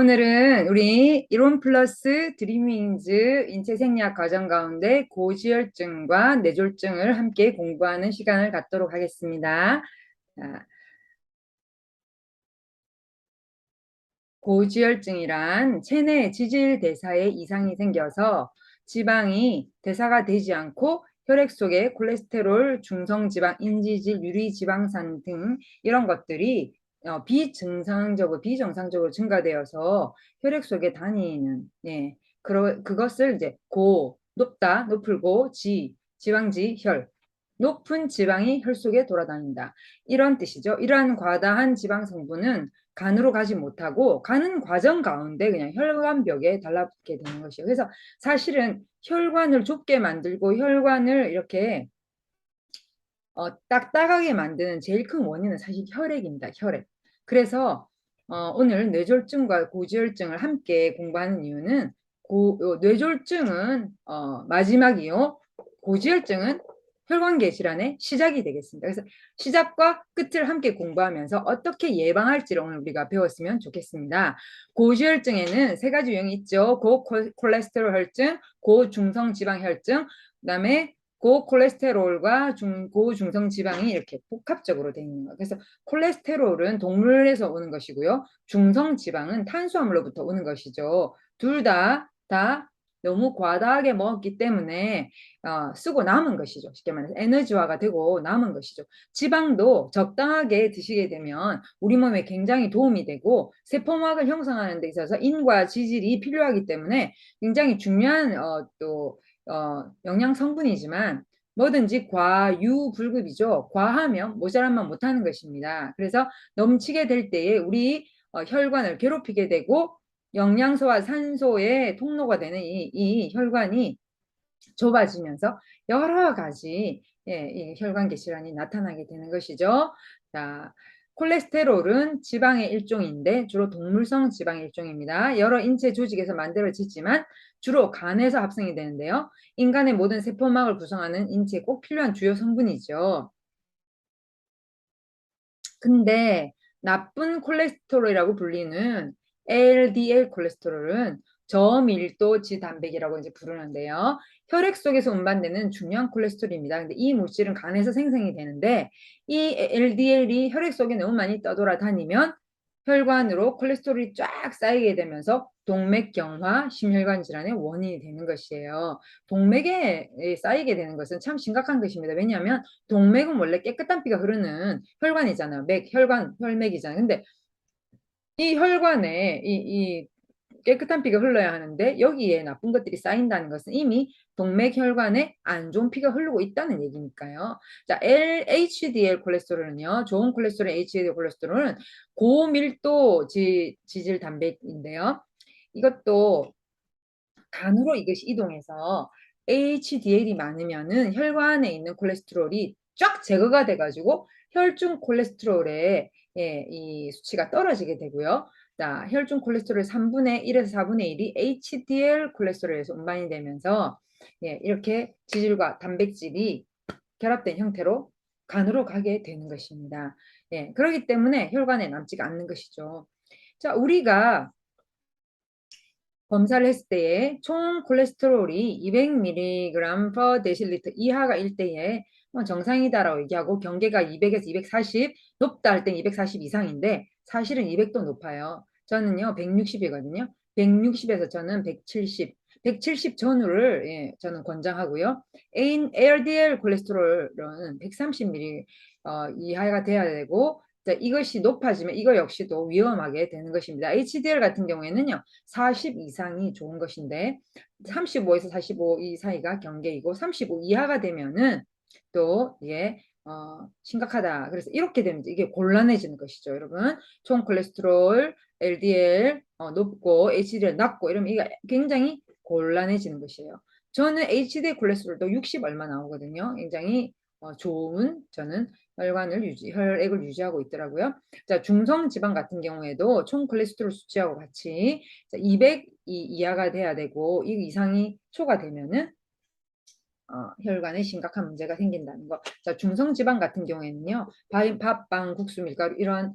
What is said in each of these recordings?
오늘은 우리 이론 플러스 드리밍즈 인체 생리학 과정 가운데 고지혈증과 뇌졸중을 함께 공부하는 시간을 갖도록 하겠습니다. 자, 고지혈증이란 체내 지질 대사에 이상이 생겨서 지방이 대사가 되지 않고 혈액 속에 콜레스테롤, 중성지방, 인지질, 유리지방산 등 이런 것들이 비정상적으로 증가되어서 혈액 속에 다니는, 그것을 이제 높다, 높을 지방지, 혈, 높은 지방이 혈 속에 돌아다닌다. 이런 뜻이죠. 이러한 과다한 지방 성분은 간으로 가지 못하고 가는 과정 가운데 그냥 혈관벽에 달라붙게 되는 것이에요. 그래서 사실은 혈관을 좁게 만들고 혈관을 이렇게 딱딱하게 만드는 제일 큰 원인은 사실 혈액입니다. 혈액. 그래서 오늘 뇌졸중과 고지혈증을 함께 공부하는 이유는 뇌졸중은 마지막이요. 고지혈증은 혈관계 질환의 시작이 되겠습니다. 그래서 시작과 끝을 함께 공부하면서 어떻게 예방할지를 오늘 우리가 배웠으면 좋겠습니다. 고지혈증에는 세 가지 유형이 있죠. 고콜레스테롤 혈증, 고중성 지방 혈증, 그다음에 고콜레스테롤과 고중성 지방이 이렇게 복합적으로 되어 있는 거예요. 그래서 콜레스테롤은 동물에서 오는 것이고요. 중성 지방은 탄수화물로부터 오는 것이죠. 둘 다 너무 과다하게 먹었기 때문에 쓰고 남은 것이죠. 쉽게 말해서 에너지화가 되고 남은 것이죠. 지방도 적당하게 드시게 되면 우리 몸에 굉장히 도움이 되고 세포막을 형성하는 데 있어서 인과 지질이 필요하기 때문에 굉장히 중요한 영양 성분이지만 뭐든지 과유불급이죠. 과하면 모자라면 못하는 것입니다. 그래서 넘치게 될 때에 우리 혈관을 괴롭히게 되고 영양소와 산소의 통로가 되는 이 혈관이 좁아지면서 여러 가지 이 혈관계 질환이 나타나게 되는 것이죠. 자, 콜레스테롤은 지방의 일종인데 주로 동물성 지방의 일종입니다. 여러 인체 조직에서 만들어지지만 주로 간에서 합성이 되는데요. 인간의 모든 세포막을 구성하는 인체에 꼭 필요한 주요 성분이죠. 근데 나쁜 콜레스테롤이라고 불리는 LDL 콜레스테롤은 저밀도 지단백이라고 이제 부르는데요. 혈액 속에서 운반되는 중요한 콜레스테롤입니다. 근데 이 물질은 간에서 생성이 되는데 이 LDL이 혈액 속에 너무 많이 떠돌아다니면 혈관으로 콜레스테롤이 쫙 쌓이게 되면서 동맥경화, 심혈관 질환의 원인이 되는 것이에요. 동맥에 쌓이게 되는 것은 참 심각한 것입니다. 왜냐하면 동맥은 원래 깨끗한 피가 흐르는 혈관이잖아요. 혈맥이잖아요. 근데 이 혈관에 이 깨끗한 피가 흘러야 하는데 여기에 나쁜 것들이 쌓인다는 것은 이미 동맥혈관에 안 좋은 피가 흐르고 있다는 얘기니까요. 자, HDL 콜레스테롤은요. 좋은 콜레스테롤 HDL 콜레스테롤은 고밀도 지질 단백인데요. 이것도 간으로 이것이 이동해서 HDL이 많으면은 혈관에 있는 콜레스테롤이 쫙 제거가 돼가지고 혈중 콜레스테롤의 이 수치가 떨어지게 되고요. 자, 혈중 콜레스테롤 3분의 1에서 4분의 1이 HDL 콜레스테롤에서 운반이 되면서 이렇게 지질과 단백질이 결합된 형태로 간으로 가게 되는 것입니다. 그렇기 때문에 혈관에 남지가 않는 것이죠. 자, 우리가 검사를 했을 때에 총 콜레스테롤이 200mg per 데실리터 이하가 일 때에 정상이다라고 얘기하고 경계가 200에서 240, 높다 할 땐 240 이상인데 사실은 200도 높아요. 저는요 160이거든요. 160에서 저는 170 전후를 저는 권장하고요. LDL 콜레스테롤은 130mg 이하가 돼야 되고 자, 이것이 높아지면 이거 역시도 위험하게 되는 것입니다. HDL 같은 경우에는요, 40 이상이 좋은 것인데, 35에서 45 이 사이가 경계이고, 35 이하가 되면은 또 이게 심각하다. 그래서 이렇게 되면 이게 곤란해지는 것이죠, 여러분. 총 콜레스테롤, LDL 높고 HDL 낮고 이러면 이게 굉장히 곤란해지는 것이에요. 저는 HDL 콜레스테롤도 60 얼마 나오거든요. 굉장히 좋은 저는 혈액을 유지하고 있더라고요. 자, 중성 지방 같은 경우에도 총 콜레스테롤 수치하고 같이 200 이하가 돼야 되고 이 이상이 초과되면은 혈관에 심각한 문제가 생긴다는 거. 자, 중성지방 같은 경우에는요, 밥, 빵, 국수, 밀가루 이런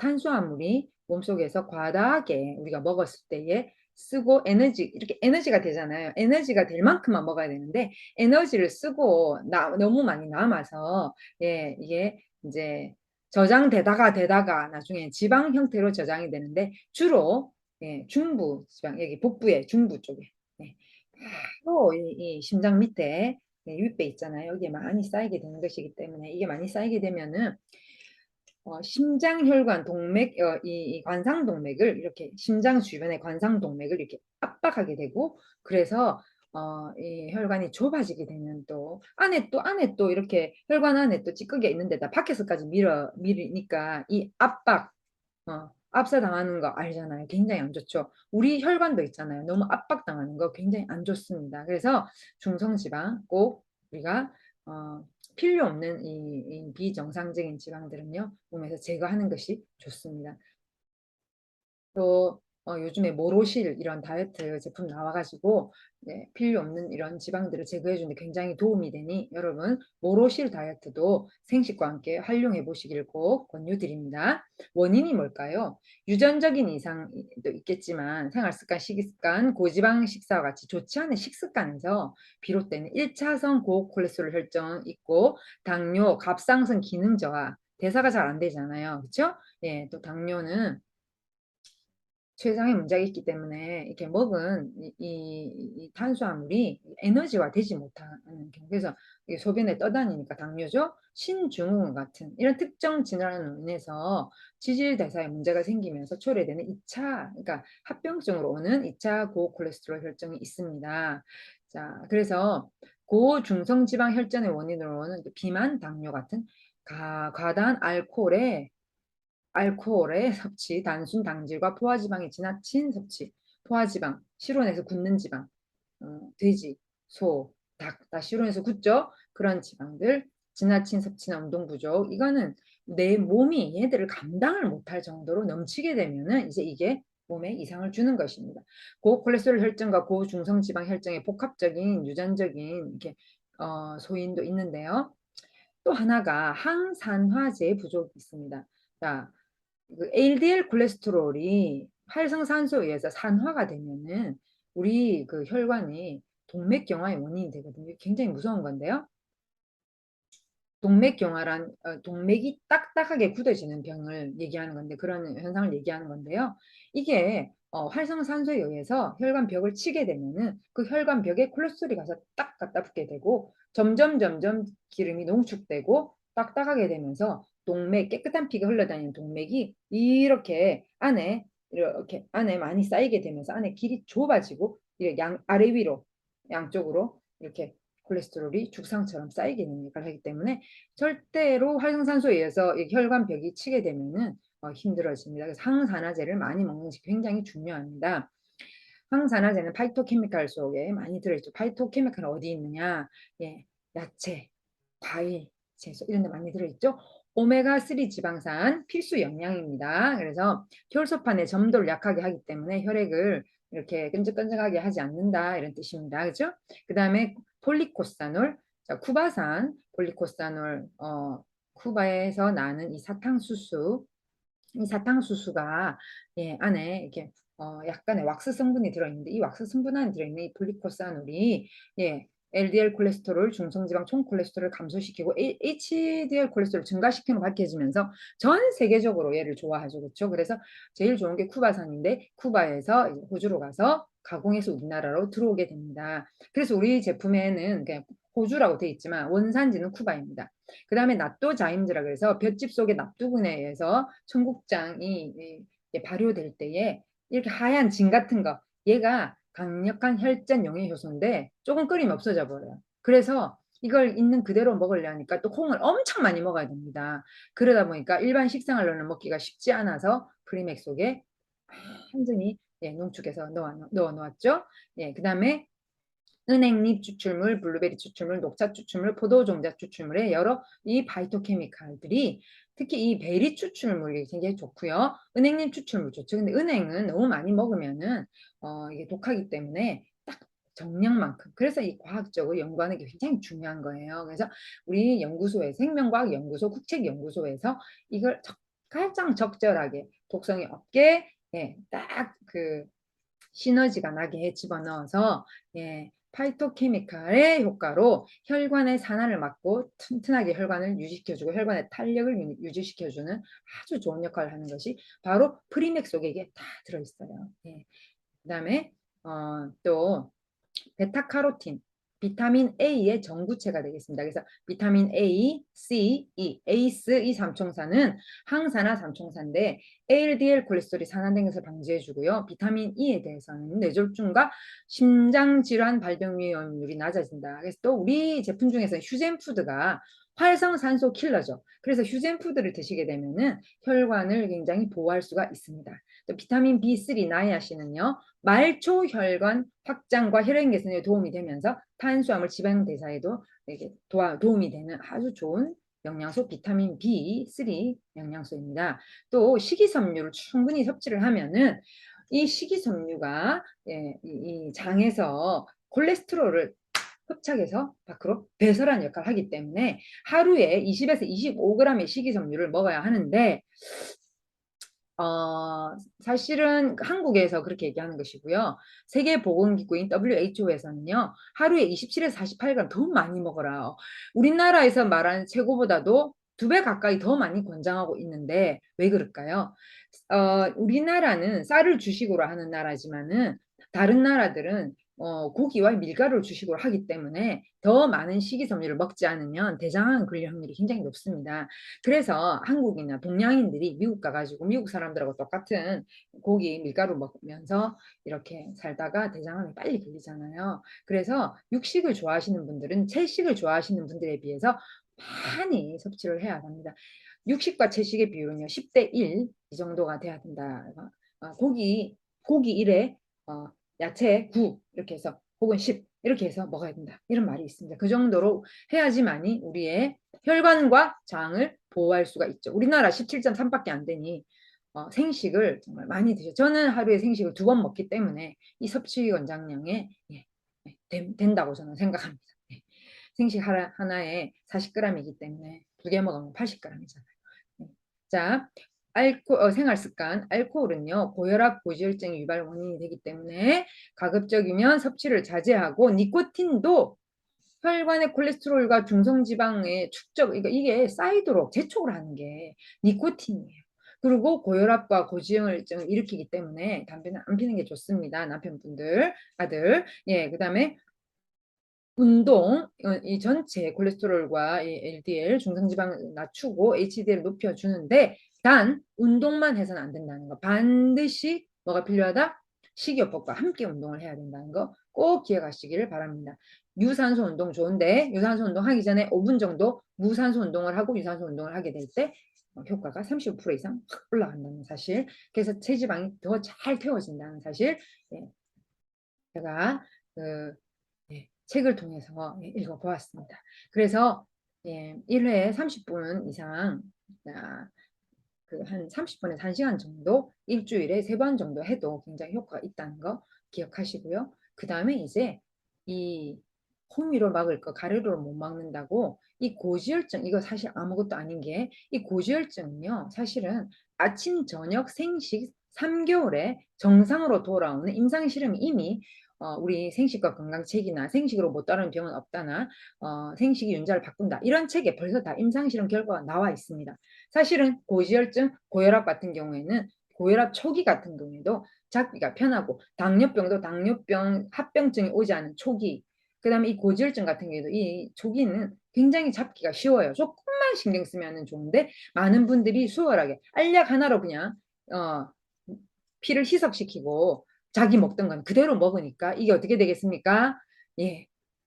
탄수화물이 몸속에서 과다하게 우리가 먹었을 때에 쓰고 이렇게 에너지가 되잖아요. 에너지가 될 만큼만 먹어야 되는데 에너지를 쓰고 너무 많이 남아서 예, 이게 이제 되다가 나중에 지방 형태로 저장이 되는데 주로 예, 중부 지방 여기 복부의 중부 쪽에 예, 바로 이 심장 밑에 예, 윗배 있잖아요. 여기에 많이 쌓이게 되는 것이기 때문에 이게 많이 쌓이게 되면은 심장혈관 동맥, 이 관상동맥을 이렇게 심장 주변의 관상동맥을 이렇게 압박하게 되고 그래서 이 혈관이 좁아지게 되면 또 안에 또 이렇게 혈관 안에 또 찌꺼기가 있는데다 밖에서까지 밀으니까 이 압사당하는 거 알잖아요. 굉장히 안 좋죠. 우리 혈관도 있잖아요. 너무 압박당하는 거 굉장히 안 좋습니다. 그래서 중성지방 꼭 우리가 어, 필요 없는 이 비정상적인 지방들은요, 몸에서 제거하는 것이 좋습니다. 또 요즘에 모로실 이런 다이어트 제품 나와가지고 네, 필요 없는 이런 지방들을 제거해 주는데 굉장히 도움이 되니 여러분 모로실 다이어트도 생식과 함께 활용해 보시길 꼭 권유드립니다. 원인이 뭘까요? 유전적인 이상도 있겠지만 생활습관, 식습관, 고지방 식사와 같이 좋지 않은 식습관에서 비롯되는 1차성 고콜레스테롤 혈증 있고 당뇨, 갑상선 기능 저하, 대사가 잘 안 되잖아요. 그렇죠? 예, 또 당뇨는 췌장에 문제가 있기 때문에 이렇게 먹은 이 탄수화물이 에너지화 되지 못하는 경우 그래서 이게 소변에 떠다니니까 당뇨죠. 신증후군 같은 이런 특정 질환으로 인해서 지질 대사에 문제가 생기면서 초래되는 2차 그러니까 합병증으로 오는 2차 고콜레스테롤 혈증이 있습니다. 자, 그래서 고중성 지방 혈전의 원인으로는 비만, 당뇨 같은 과다한 알코올의 섭취, 단순 당질과 포화지방의 지나친 섭취, 포화지방, 실온에서 굳는 지방, 돼지, 소, 닭, 다 실온에서 굳죠? 그런 지방들, 지나친 섭취나 운동 부족, 이거는 내 몸이 얘들을 감당을 못할 정도로 넘치게 되면은 이제 이게 몸에 이상을 주는 것입니다. 고콜레스테롤 혈증과 고중성 지방 혈증의 복합적인 유전적인 이렇게 소인도 있는데요. 또 하나가 항산화제 부족이 있습니다. 자, 그 LDL 콜레스테롤이 활성산소에 의해서 산화가 되면은 우리 그 혈관이 동맥경화의 원인이 되거든요. 굉장히 무서운 건데요. 동맥경화란 동맥이 딱딱하게 굳어지는 병을 얘기하는 건데 그런 현상을 얘기하는 건데요. 이게 활성산소에 의해서 혈관벽을 치게 되면은 그 혈관벽에 콜레스테롤이 가서 딱 갖다 붙게 되고 점점 기름이 농축되고 딱딱하게 되면서 동맥 깨끗한 피가 흘러다니는 동맥이 이렇게 안에 많이 쌓이게 되면서 안에 길이 좁아지고 이렇게 아래 위로 양쪽으로 이렇게 콜레스테롤이 죽상처럼 쌓이게 되는 역할을 하기 때문에 절대로 활성산소에 의해서 혈관벽이 치게 되면은 힘들어집니다. 그래서 항산화제를 많이 먹는 것이 굉장히 중요합니다. 항산화제는 파이토케미칼 속에 많이 들어있죠. 파이토케미칼은 어디 있느냐? 예, 야채, 과일, 채소 이런 데 많이 들어있죠. 오메가3 지방산 필수 영양입니다. 그래서 혈소판의 점도를 약하게 하기 때문에 혈액을 이렇게 끈적끈적하게 하지 않는다 이런 뜻입니다. 그렇죠? 그 다음에 폴리코사놀, 자, 쿠바산 폴리코사놀, 쿠바에서 나는 이 사탕수수가 예, 안에 이렇게 약간의 왁스 성분이 들어있는데 이 왁스 성분 안에 들어있는 이 폴리코사놀이 예, LDL 콜레스테롤, 중성지방 총 콜레스테롤을 감소시키고 HDL 콜레스테롤을 증가시키는 밝혀지면서 전 세계적으로 얘를 좋아하죠. 그렇죠? 그래서 제일 좋은 게 쿠바산인데 쿠바에서 호주로 가서 가공해서 우리나라로 들어오게 됩니다. 그래서 우리 제품에는 그냥 호주라고 되어 있지만 원산지는 쿠바입니다. 그 다음에 납도자임즈라 그래서 볏짚 속의 납두근에 의해서 청국장이 발효될 때에 이렇게 하얀 진 같은 거 얘가 강력한 혈전 용해 효소인데 조금 끓이면 없어져 버려요. 그래서 이걸 있는 그대로 먹으려니까 또 콩을 엄청 많이 먹어야 됩니다. 그러다 보니까 일반 식생활로는 먹기가 쉽지 않아서 프리맥 속에 완전히 농축해서 넣어 놓았죠. 예, 그다음에 은행잎 추출물, 블루베리 추출물, 녹차 추출물, 포도 종자 추출물의 여러 이 바이토케미칼들이 특히 이 베리 추출물이 굉장히 좋고요. 은행잎 추출물 좋죠. 근데 은행은 너무 많이 먹으면은 이게 독하기 때문에 딱 정량만큼. 그래서 이 과학적으로 연구하는 게 굉장히 중요한 거예요. 그래서 우리 연구소에 생명과학연구소, 국책연구소에서 이걸 가장 적절하게 독성이 없게 예, 딱 그 시너지가 나게 집어넣어서 예, 파이토케미칼의 효과로 혈관의 산화를 막고 튼튼하게 혈관을 유지시켜주고 혈관의 탄력을 유지시켜주는 아주 좋은 역할을 하는 것이 바로 프리맥 속에 이게 다 들어있어요. 예. 그다음에 또 베타카로틴, 비타민 A의 전구체가 되겠습니다. 그래서 비타민 A, C, E, 에이스 이 삼총사는 항산화 삼총사인데 LDL 콜레스테롤이 산화되는 것을 방지해주고요. 비타민 E에 대해서는 뇌졸중과 심장질환 발병 위험률이 낮아진다. 그래서 또 우리 제품 중에서 휴젠푸드가 활성산소 킬러죠. 그래서 휴젠푸드를 드시게 되면은 혈관을 굉장히 보호할 수가 있습니다. 또 비타민 B3 나이아신은요. 말초 혈관 확장과 혈액 개선에 도움이 되면서 탄수화물 지방 대사에도 도움이 되는 아주 좋은 영양소 비타민 B3 영양소입니다. 또 식이섬유를 충분히 섭취를 하면은 이 식이섬유가 이 장에서 콜레스테롤을 흡착해서 밖으로 배설하는 역할을 하기 때문에 하루에 20에서 25g의 식이섬유를 먹어야 하는데 사실은 한국에서 그렇게 얘기하는 것이고요. 세계보건기구인 WHO에서는요, 하루에 27에서 48g 더 많이 먹어라. 우리나라에서 말하는 최고보다도 2배 가까이 더 많이 권장하고 있는데 왜 그럴까요? 우리나라는 쌀을 주식으로 하는 나라지만은 다른 나라들은 고기와 밀가루를 주식으로 하기 때문에 더 많은 식이섬유를 먹지 않으면 대장암 걸릴 확률이 굉장히 높습니다. 그래서 한국이나 동양인들이 미국 가가지고 미국 사람들하고 똑같은 고기, 밀가루 먹으면서 이렇게 살다가 대장암이 빨리 걸리잖아요. 그래서 육식을 좋아하시는 분들은 채식을 좋아하시는 분들에 비해서 많이 섭취를 해야 합니다. 육식과 채식의 비율은요, 10대 1 이 정도가 돼야 된다. 고기 1에 야채 9 이렇게 해서 혹은 10 이렇게 해서 먹어야 된다. 이런 말이 있습니다. 그 정도로 해야지만이 우리의 혈관과 장을 보호할 수가 있죠. 우리나라 17.3밖에 안 되니 생식을 정말 많이 드셔. 저는 하루에 생식을 2번 먹기 때문에 이 섭취 권장량에 된다고 저는 생각합니다. 생식 하나에 40g이기 때문에 2개 먹으면 80g이잖아요. 자, 생활 습관. 알코올은요, 고혈압, 고지혈증 유발 원인이 되기 때문에 가급적이면 섭취를 자제하고 니코틴도 혈관의 콜레스테롤과 중성지방의 축적, 그러니까 이게 쌓이도록 재촉을 하는 게 니코틴이에요. 그리고 고혈압과 고지혈증을 일으키기 때문에 담배는 안 피는 게 좋습니다. 남편분들, 아들. 예, 그다음에 운동, 이 전체 콜레스테롤과 이 LDL, 중성지방을 낮추고 HDL을 높여주는데 단 운동만 해서는 안 된다는 거. 반드시 뭐가 필요하다? 식이요법과 함께 운동을 해야 된다는 거 꼭 기억하시기를 바랍니다. 유산소 운동 좋은데 유산소 운동 하기 전에 5분 정도 무산소 운동을 하고 유산소 운동을 하게 될 때 효과가 35% 이상 확 올라간다는 사실. 그래서 체지방이 더 잘 태워진다는 사실. 예, 제가 그 책을 통해서 읽어보았습니다. 그래서 1회에 30분 이상 한 30분에서 1시간 정도 일주일에 3번 정도 해도 굉장히 효과가 있다는 거 기억하시고요. 그 다음에 이제 이 호미로 막을 거 가래로 못 막는다고 이 고지혈증 이거 사실 아무것도 아닌 게 이 고지혈증은요 사실은 아침 저녁 생식 3개월에 정상으로 돌아오는 임상 실험이 이미 우리 생식과 건강책이나 생식으로 못 다루는 병은 없다나 생식이 윤자를 바꾼다 이런 책에 벌써 다 임상실험 결과가 나와 있습니다. 사실은 고지혈증, 고혈압 같은 경우에는 고혈압 초기 같은 경우에도 잡기가 편하고 당뇨병도 당뇨병 합병증이 오지 않은 초기 그 다음에 이 고지혈증 같은 경우에도 이 초기는 굉장히 잡기가 쉬워요. 조금만 신경 쓰면 좋은데 많은 분들이 수월하게 알약 하나로 그냥 피를 희석시키고 자기 먹던 건 그대로 먹으니까 이게 어떻게 되겠습니까? 예,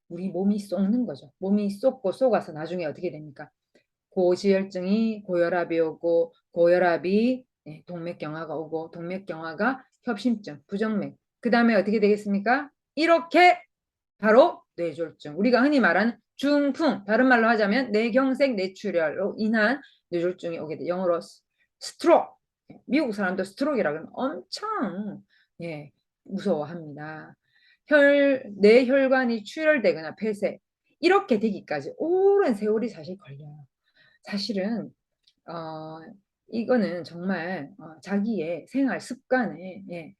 우리 몸이 썩는 거죠. 몸이 썩고 썩어서 나중에 어떻게 됩니까? 고지혈증이 고혈압이 오고 고혈압이 동맥경화가 오고 동맥경화가 협심증, 부정맥. 그 다음에 어떻게 되겠습니까? 이렇게 바로 뇌졸중. 우리가 흔히 말하는 중풍, 다른 말로 하자면 뇌경색 뇌출혈로 인한 뇌졸중이 오게 돼. 영어로 스트로크. 미국 사람도 스트로크라고 하면 엄청 무서워합니다. 뇌혈관이 출혈되거나 폐쇄 이렇게 되기까지 오랜 세월이 사실 걸려요. 사실은 어, 이거는 정말 자기의 생활 습관의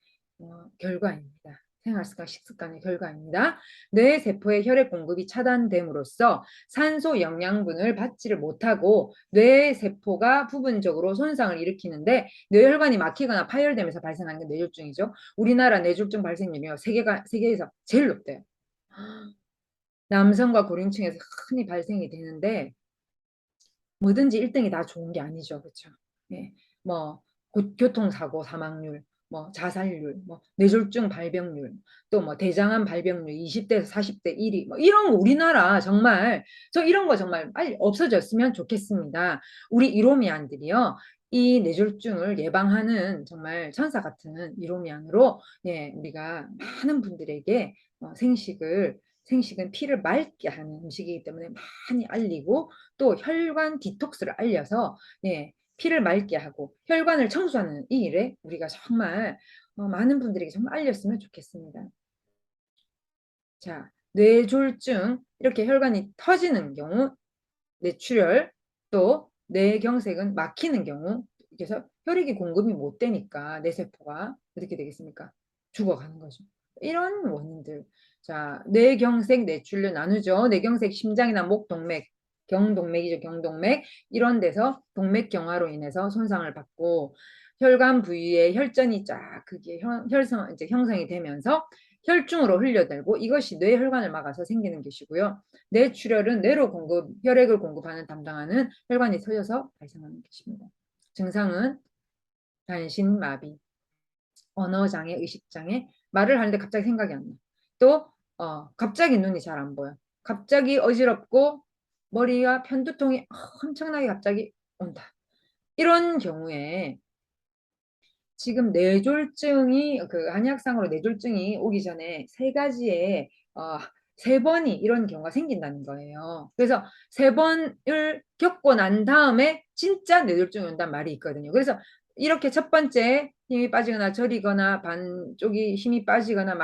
결과입니다. 생활 습관, 식습관의 결과입니다. 뇌 세포의 혈액 공급이 차단됨으로써 산소 영양분을 받지를 못하고 뇌 세포가 부분적으로 손상을 일으키는데 뇌혈관이 막히거나 파열되면서 발생하는 게 뇌졸중이죠. 우리나라 뇌졸중 발생률이요. 세계에서 제일 높대요. 남성과 고령층에서 흔히 발생이 되는데 뭐든지 1등이 다 좋은 게 아니죠. 그렇죠? 예. 뭐 교통사고 사망률, 뭐 자살률, 뭐 뇌졸중 발병률, 또 뭐 대장암 발병률 20대에서 40대 1위 뭐 이런 거 우리나라 정말 저 이런 거 정말 빨리 없어졌으면 좋겠습니다. 우리 이로미안들이요. 이 뇌졸중을 예방하는 정말 천사 같은 이로미안으로 우리가 많은 분들에게 생식은 피를 맑게 하는 음식이기 때문에 많이 알리고 또 혈관 디톡스를 알려서 피를 맑게 하고 혈관을 청소하는 이 일에 우리가 정말 많은 분들에게 정말 알렸으면 좋겠습니다. 자, 뇌졸중 이렇게 혈관이 터지는 경우 뇌출혈 또 뇌경색은 막히는 경우 그래서 혈액이 공급이 못 되니까 뇌세포가 어떻게 되겠습니까? 죽어가는 거죠. 이런 원인들. 자, 뇌경색, 뇌출혈 나누죠. 뇌경색 심장이나 목 동맥, 경동맥이죠. 경동맥 이런 데서 동맥 경화로 인해서 손상을 받고 혈관 부위에 혈전이 쫙 그게 혈성 이제 형성이 되면서 혈중으로 흘려들고 이것이 뇌혈관을 막아서 생기는 것이고요. 뇌출혈은 혈액을 공급하는 담당하는 혈관이 터져서 발생하는 것입니다. 증상은 단신마비, 언어장애, 의식장애, 말을 하는데 갑자기 생각이 안 나. 또 갑자기 눈이 잘 안 보여. 갑자기 어지럽고 머리와 편두통이 엄청나게 갑자기 온다. 이런 경우에 지금 뇌졸중이 그 한의학상으로 뇌졸중이 오기 전에 세 번이 이런 경우가 생긴다는 거예요. 그래서 세 번을 겪고 난 다음에 진짜 뇌졸중이 온다는 말이 있거든요. 그래서 이렇게 첫 번째 힘이 빠지거나 저리거나 반쪽이 힘이 빠지거나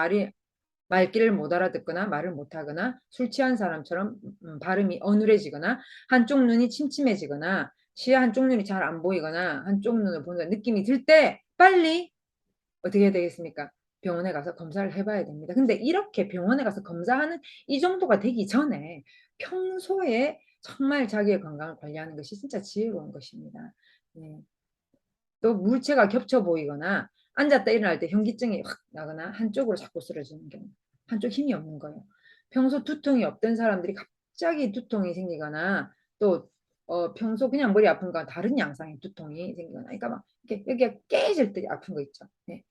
말귀를 못 알아듣거나 말을 못하거나 술 취한 사람처럼 발음이 어눌해지거나 한쪽 눈이 침침해지거나 시야 한쪽 눈이 잘 안 보이거나 한쪽 눈을 보는 느낌이 들 때 빨리 어떻게 해야 되겠습니까? 병원에 가서 검사를 해봐야 됩니다. 근데 이렇게 병원에 가서 검사하는 이 정도가 되기 전에 평소에 정말 자기의 건강을 관리하는 것이 진짜 지혜로운 것입니다. 네. 또 물체가 겹쳐 보이거나 앉았다 일어날 때 현기증이 확 나거나 한쪽으로 자꾸 쓰러지는 경우 한쪽 힘이 없는 거예요. 평소 두통이 없던 사람들이 갑자기 두통이 생기거나 또 평소 그냥 머리 아픈 거 다른 양상의 두통이 생기거나 그러니까 막 이렇게 여기가 깨질 때 아픈 거 있죠. 네.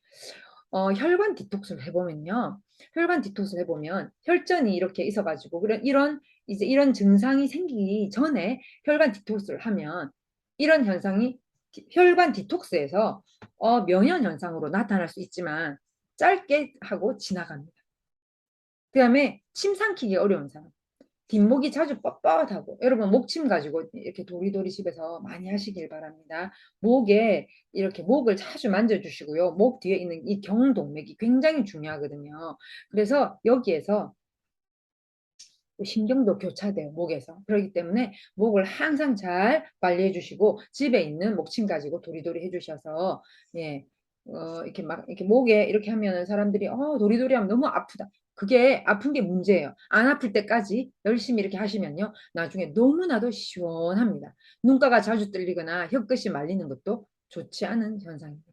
혈관 디톡스를 해보면요. 혈관 디톡스를 해보면 혈전이 이렇게 있어가지고 이런 증상이 생기기 전에 혈관 디톡스를 하면 이런 현상이 혈관 디톡스에서 면역 현상으로 나타날 수 있지만 짧게 하고 지나갑니다. 그 다음에 침 삼키기 어려운 사람. 뒷목이 자주 뻣뻣하고 여러분 목침 가지고 이렇게 도리도리 집에서 많이 하시길 바랍니다. 이렇게 목을 자주 만져주시고요. 목 뒤에 있는 이 경동맥이 굉장히 중요하거든요. 그래서 여기에서 신경도 교차돼요. 목에서. 그렇기 때문에 목을 항상 잘 관리해 주시고 집에 있는 목침 가지고 도리도리 해주셔서 이렇게 막 이렇게 목에 이렇게 하면은 사람들이 도리도리 하면 너무 아프다. 그게 아픈 게 문제예요. 안 아플 때까지 열심히 이렇게 하시면요. 나중에 너무나도 시원합니다. 눈가가 자주 뜰리거나 혀끝이 말리는 것도 좋지 않은 현상입니다.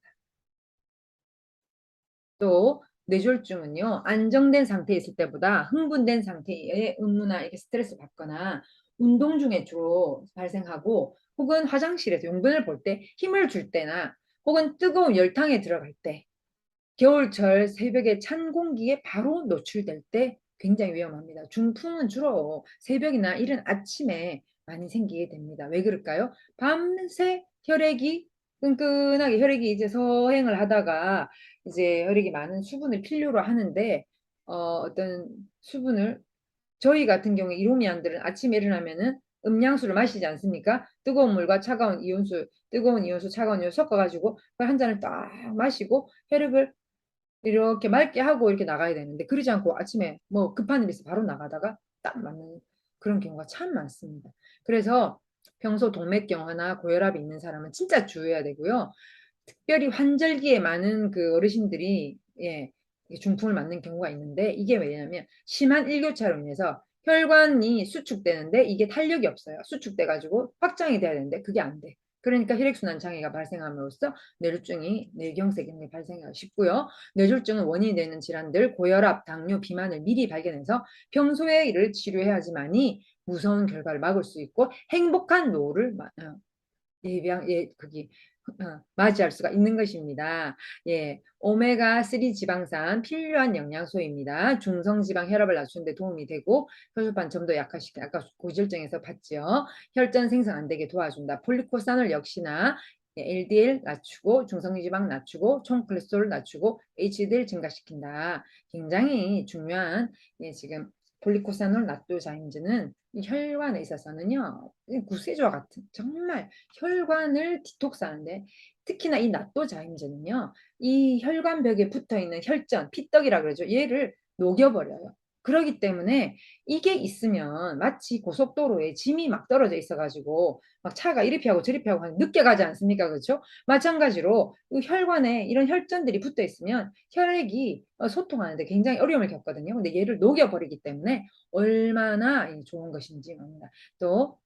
또 뇌졸중은요 안정된 상태에 있을 때보다 흥분된 상태에 업무나 이렇게 스트레스 받거나 운동 중에 주로 발생하고 혹은 화장실에서 용변을 볼 때 힘을 줄 때나 혹은 뜨거운 열탕에 들어갈 때 겨울철 새벽에 찬 공기에 바로 노출될 때 굉장히 위험합니다. 중풍은 주로 새벽이나 이른 아침에 많이 생기게 됩니다. 왜 그럴까요? 밤새 끈끈하게 혈액이 이제 서행을 하다가 이제 혈액이 많은 수분을 필요로 하는데 어떤 수분을 저희 같은 경우에 이로미안들은 아침에 일어나면은 음량수를 마시지 않습니까? 뜨거운 물과 뜨거운 이온수, 차가운 이온수 섞어가지고 한 잔을 딱 마시고 혈액을 이렇게 맑게 하고 이렇게 나가야 되는데 그러지 않고 아침에 뭐 급한 일 있어 바로 나가다가 딱 맞는 그런 경우가 참 많습니다. 그래서 평소 동맥경화나 고혈압이 있는 사람은 진짜 주의해야 되고요. 특별히 환절기에 많은 그 어르신들이 중풍을 맞는 경우가 있는데 이게 왜냐하면 심한 일교차로 인해서 혈관이 수축되는데 이게 탄력이 없어요. 수축돼 가지고 확장이 돼야 되는데 그게 안 돼. 그러니까 혈액순환 장애가 발생함으로써 뇌졸중이 뇌경색이 발생하기 쉽고요. 뇌졸중은 원인이 되는 질환들 고혈압, 당뇨, 비만을 미리 발견해서 평소에 이를 치료해야지만이 무서운 결과를 막을 수 있고 행복한 노후를 거기 맞이할 수가 있는 것입니다. 오메가3 지방산 필요한 영양소입니다. 중성지방 혈압을 낮추는 데 도움이 되고 혈소판 점도 약화시켜 아까 고지혈증에서 봤죠. 혈전 생성 안 되게 도와준다. 폴리코사놀 역시나 LDL 낮추고 중성지방 낮추고 총 콜레스테롤 낮추고 HDL 증가시킨다. 굉장히 중요한 지금 폴리코사놀 나토자임제는 혈관에 있어서는요 구세주와 같은 정말 혈관을 디톡스하는데 특히나 이 나토자임제는요 이 혈관벽에 붙어있는 혈전 피떡이라 그러죠. 얘를 녹여버려요. 그러기 때문에 이게 있으면 마치 고속도로에 짐이 막 떨어져 있어가지고 막 차가 이리 피하고 저리 피하고 늦게 가지 않습니까? 그렇죠? 마찬가지로 이 혈관에 이런 혈전들이 붙어 있으면 혈액이 소통하는데 굉장히 어려움을 겪거든요. 근데 얘를 녹여버리기 때문에 얼마나 좋은 것인지 압니다. 또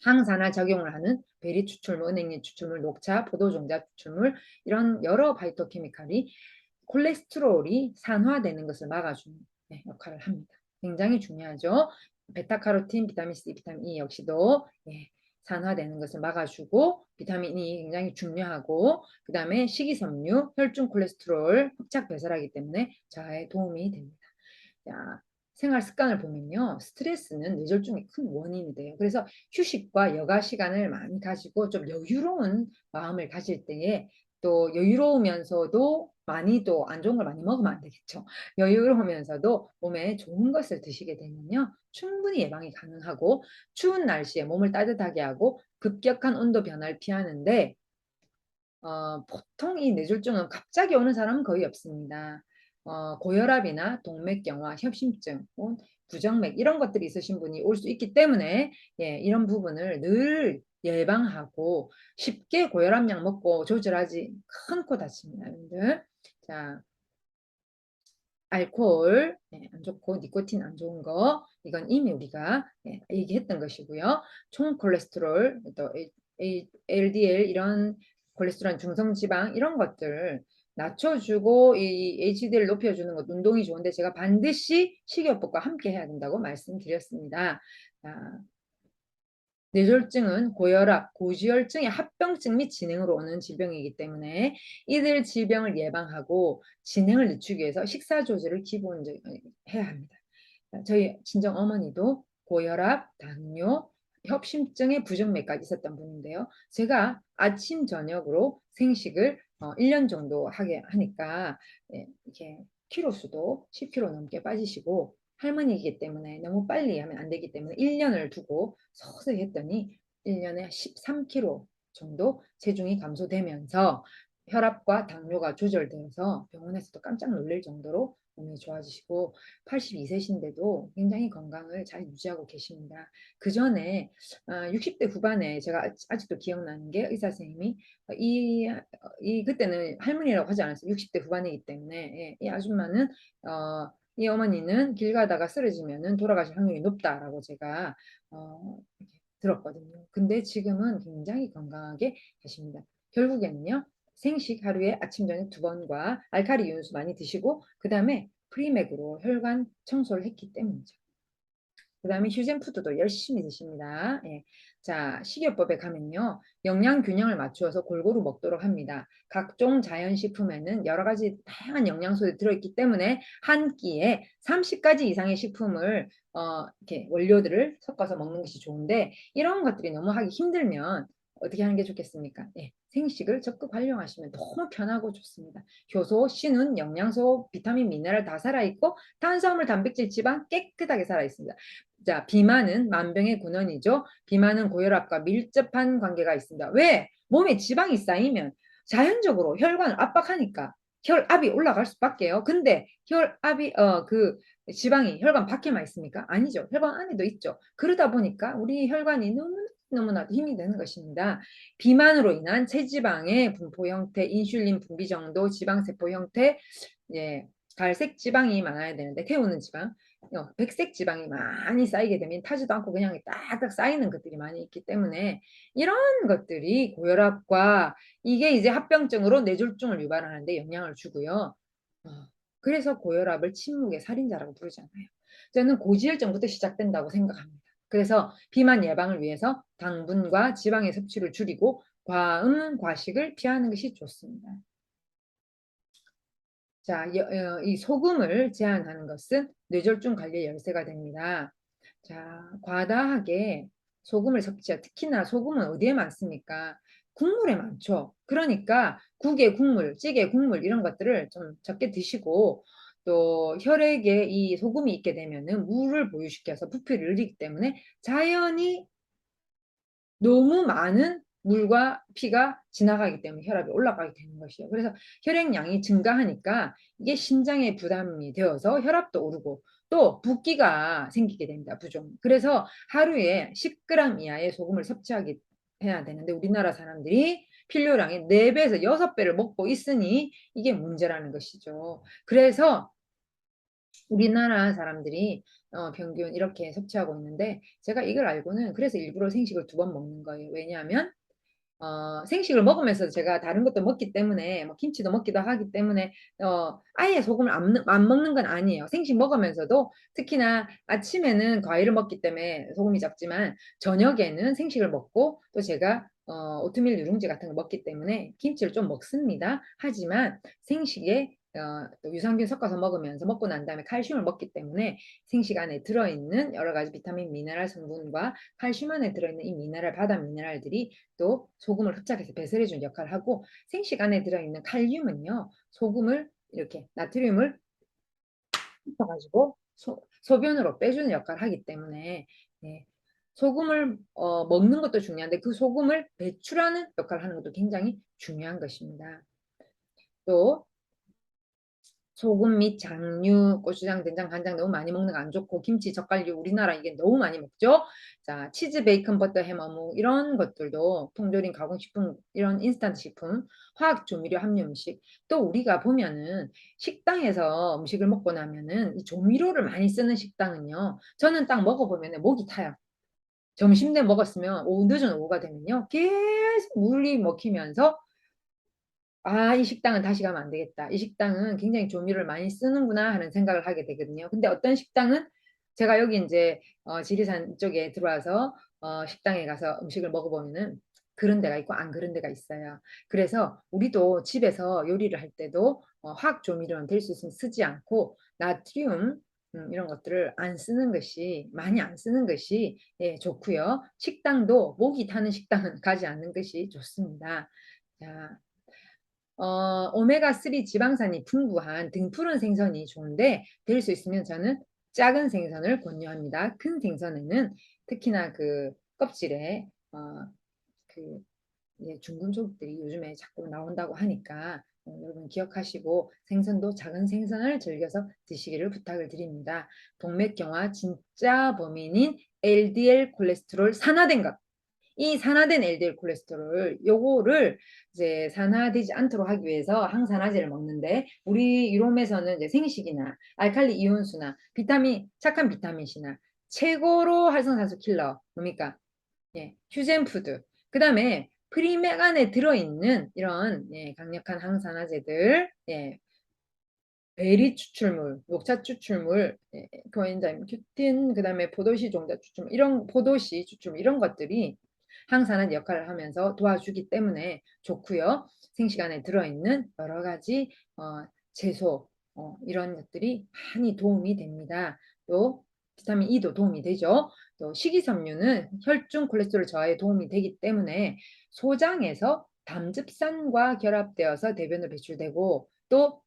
항산화 작용을 하는 베리 추출물, 은행잎 추출물, 녹차, 포도종자 추출물 이런 여러 바이토케미칼이 콜레스테롤이 산화되는 것을 막아주는 역할을 합니다. 굉장히 중요하죠. 베타카로틴, 비타민 C, 비타민 E 역시도 산화되는 것을 막아주고 비타민 E 굉장히 중요하고 그 다음에 식이섬유, 혈중 콜레스테롤 흡착 배설하기 때문에 자에 도움이 됩니다. 자, 생활 습관을 보면요. 스트레스는 뇌졸중의 큰 원인이 돼요. 그래서 휴식과 여가 시간을 많이 가지고 좀 여유로운 마음을 가질 때에 또 여유로우면서도 많이 또 안 좋은 걸 많이 먹으면 안 되겠죠. 여유로우면서도 몸에 좋은 것을 드시게 되면요. 충분히 예방이 가능하고 추운 날씨에 몸을 따뜻하게 하고 급격한 온도 변화를 피하는데 보통 이 뇌졸중은 갑자기 오는 사람은 거의 없습니다. 고혈압이나 동맥경화, 협심증, 부정맥 이런 것들이 있으신 분이 올 수 있기 때문에 이런 부분을 늘 예방하고 쉽게 고혈압약 먹고 조절하지 큰 코 다칩니다. 여러분들. 자, 알코올 안 좋고 니코틴 안 좋은 거 이건 이미 우리가 얘기했던 것이고요. 총 콜레스테롤 또 LDL 이런 콜레스테롤 중성지방 이런 것들 낮춰주고 이 HDL 높여주는 것 운동이 좋은데 제가 반드시 식이요법과 함께 해야 된다고 말씀드렸습니다. 자, 뇌졸중은 고혈압, 고지혈증의 합병증 및 진행으로 오는 질병이기 때문에 이들 질병을 예방하고 진행을 늦추기 위해서 식사 조절을 기본적으로 해야 합니다. 저희 친정 어머니도 고혈압, 당뇨, 협심증의 부정맥까지 있었던 분인데요. 제가 아침 저녁으로 생식을 1년 정도 하게 하니까 이렇게 키로 수도 10kg 넘게 빠지시고 할머니이기 때문에 너무 빨리 하면 안 되기 때문에 1년을 두고 서서히 했더니 1년에 13kg 정도 체중이 감소되면서 혈압과 당뇨가 조절되어서 병원에서도 깜짝 놀랄 정도로 몸이 좋아지시고 82세신데도 굉장히 건강을 잘 유지하고 계십니다. 그 전에 60대 후반에 제가 아직도 기억나는 게 의사 선생님이 그때는 할머니라고 하지 않았어요. 60대 후반이기 때문에 이 아줌마는 이 어머니는 길 가다가 쓰러지면은 돌아가실 확률이 높다라고 제가 들었거든요. 근데 지금은 굉장히 건강하게 계십니다. 결국에는요. 생식 하루에 아침 저녁 2번과 알칼리 윤수 많이 드시고 그 다음에 프리맥으로 혈관 청소를 했기 때문이죠. 그 다음에 휴젠푸드도 열심히 드십니다. 자, 식이요법에 가면요. 영양 균형을 맞추어서 골고루 먹도록 합니다. 각종 자연식품에는 여러 가지 다양한 영양소들이 들어있기 때문에 한 끼에 30가지 이상의 식품을 이렇게 원료들을 섞어서 먹는 것이 좋은데 이런 것들이 너무 하기 힘들면 어떻게 하는 게 좋겠습니까? 생식을 적극 활용하시면 너무 편하고 좋습니다. 효소, 신운, 영양소, 비타민, 미네랄 다 살아있고 탄수화물, 단백질, 지방 깨끗하게 살아있습니다. 자, 비만은 만병의 근원이죠. 비만은 고혈압과 밀접한 관계가 있습니다. 왜? 몸에 지방이 쌓이면 자연적으로 혈관을 압박하니까 혈압이 올라갈 수밖에요. 근데 혈압이 그 지방이 혈관 밖에만 있습니까? 아니죠. 혈관 안에도 있죠. 그러다 보니까 우리 혈관이 너무나도 힘이 되는 것입니다. 비만으로 인한 체지방의 분포 형태, 인슐린 분비 정도, 지방세포 형태, 예, 갈색 지방이 많아야 되는데 태우는 지방, 백색 지방이 많이 쌓이게 되면 타지도 않고 그냥 딱딱 쌓이는 것들이 많이 있기 때문에 이런 것들이 고혈압과 이게 이제 합병증으로 뇌졸중을 유발하는데 영향을 주고요. 그래서 고혈압을 침묵의 살인자라고 부르잖아요. 저는 고지혈증부터 시작된다고 생각합니다. 그래서 비만 예방을 위해서 당분과 지방의 섭취를 줄이고 과음, 과식을 피하는 것이 좋습니다. 자, 이 소금을 제한하는 것은 뇌졸중 관리의 열쇠가 됩니다. 자, 과다하게 소금을 섭취하, 특히나 소금은 어디에 많습니까? 국물에 많죠. 그러니까 국에 국물, 찌개 국물 이런 것들을 좀 적게 드시고 또 혈액에 이 소금이 있게 되면은 물을 보유시켜서 부피를 늘리기 때문에 자연히 너무 많은 물과 피가 지나가기 때문에 혈압이 올라가게 되는 것이에요. 그래서 혈액량이 증가하니까 이게 심장에 부담이 되어서 혈압도 오르고 또 붓기가 생기게 됩니다. 부종. 그래서 하루에 10g 이하의 소금을 섭취하게 해야 되는데 우리나라 사람들이 필요량의 4배에서 6배를 먹고 있으니 이게 문제라는 것이죠. 그래서 우리나라 사람들이 평균 이렇게 섭취하고 있는데 제가 이걸 알고는 그래서 일부러 생식을 2번 먹는 거예요. 왜냐하면 생식을 먹으면서 제가 다른 것도 먹기 때문에 뭐 김치도 먹기도 하기 때문에 아예 소금을 안 먹는 건 아니에요. 생식 먹으면서도 특히나 아침에는 과일을 먹기 때문에 소금이 적지만 저녁에는 생식을 먹고 또 제가 오트밀 누룽지 같은 거 먹기 때문에 김치를 좀 먹습니다. 하지만 생식에 또 유산균 섞어서 먹으면서 먹고 난 다음에 칼슘을 먹기 때문에 생식 안에 들어있는 여러 가지 비타민, 미네랄 성분과 칼슘 안에 들어있는 이 미네랄, 바다 미네랄들이 또 소금을 흡착해서 배설해주는 역할을 하고 생식 안에 들어있는 칼륨은요 소금을 이렇게 나트륨을 흡착가지고 소변으로 빼주는 역할을 하기 때문에 네, 소금을 먹는 것도 중요한데 그 소금을 배출하는 역할을 하는 것도 굉장히 중요한 것입니다. 또 소금 및 장류, 고추장, 된장, 간장 너무 많이 먹는 거 안 좋고 김치, 젓갈류 우리나라 이게 너무 많이 먹죠. 자, 치즈, 베이컨, 버터, 햄, 어묵 이런 것들도 통조림, 가공식품 이런 인스턴트 식품, 화학 조미료 함유 음식 또 우리가 보면은 식당에서 음식을 먹고 나면은 이 조미료를 많이 쓰는 식당은요. 저는 딱 먹어보면은 목이 타요. 점심 때 먹었으면 오후 늦은 오후가 되면요. 계속 물이 먹히면서 이 식당은 다시 가면 안 되겠다. 이 식당은 굉장히 조미료를 많이 쓰는구나 하는 생각을 하게 되거든요. 근데 어떤 식당은 제가 여기 이제 지리산 쪽에 들어와서 식당에 가서 음식을 먹어보면은 그런 데가 있고 안 그런 데가 있어요. 그래서 우리도 집에서 요리를 할 때도 화학 조미료는 될 수 있으면 쓰지 않고 나트륨 이런 것들을 안 쓰는 것이 많이 안 쓰는 것이 예, 좋고요. 식당도 목이 타는 식당은 가지 않는 것이 좋습니다. 자, 오메가3 지방산이 풍부한 등푸른 생선이 좋은데 될 수 있으면 저는 작은 생선을 권유합니다. 큰 생선에는 특히나 그 껍질에 그 중금속들이 요즘에 자꾸 나온다고 하니까 여러분 기억하시고 생선도 작은 생선을 즐겨서 드시기를 부탁을 드립니다. 동맥경화 진짜 범인인 LDL 콜레스테롤 산화된 것. 이 산화된 LDL 콜레스테롤 요거를 이제 산화되지 않도록 하기 위해서 항산화제를 먹는데 우리 유럽에서는 이제 생식이나 알칼리 이온수나 비타민 착한 비타민 C나 최고로 활성산소 킬러 뭡니까? 예, 휴젠푸드. 그다음에 프리맥 안에 들어있는 이런 강력한 항산화제들, 베리 추출물, 녹차 추출물, 코엔자임 큐틴, 그다음에 포도씨 종자 추출물, 이런 포도씨 추출물 이런 것들이 항산화 역할을 하면서 도와주기 때문에 좋고요. 생식안에 들어있는 여러 가지 채소 이런 것들이 많이 도움이 됩니다. 또 비타민 E도 도움이 되죠. 또 식이섬유는 혈중 콜레스테롤 저하에 도움이 되기 때문에 소장에서 담즙산과 결합되어서 대변으로 배출되고 또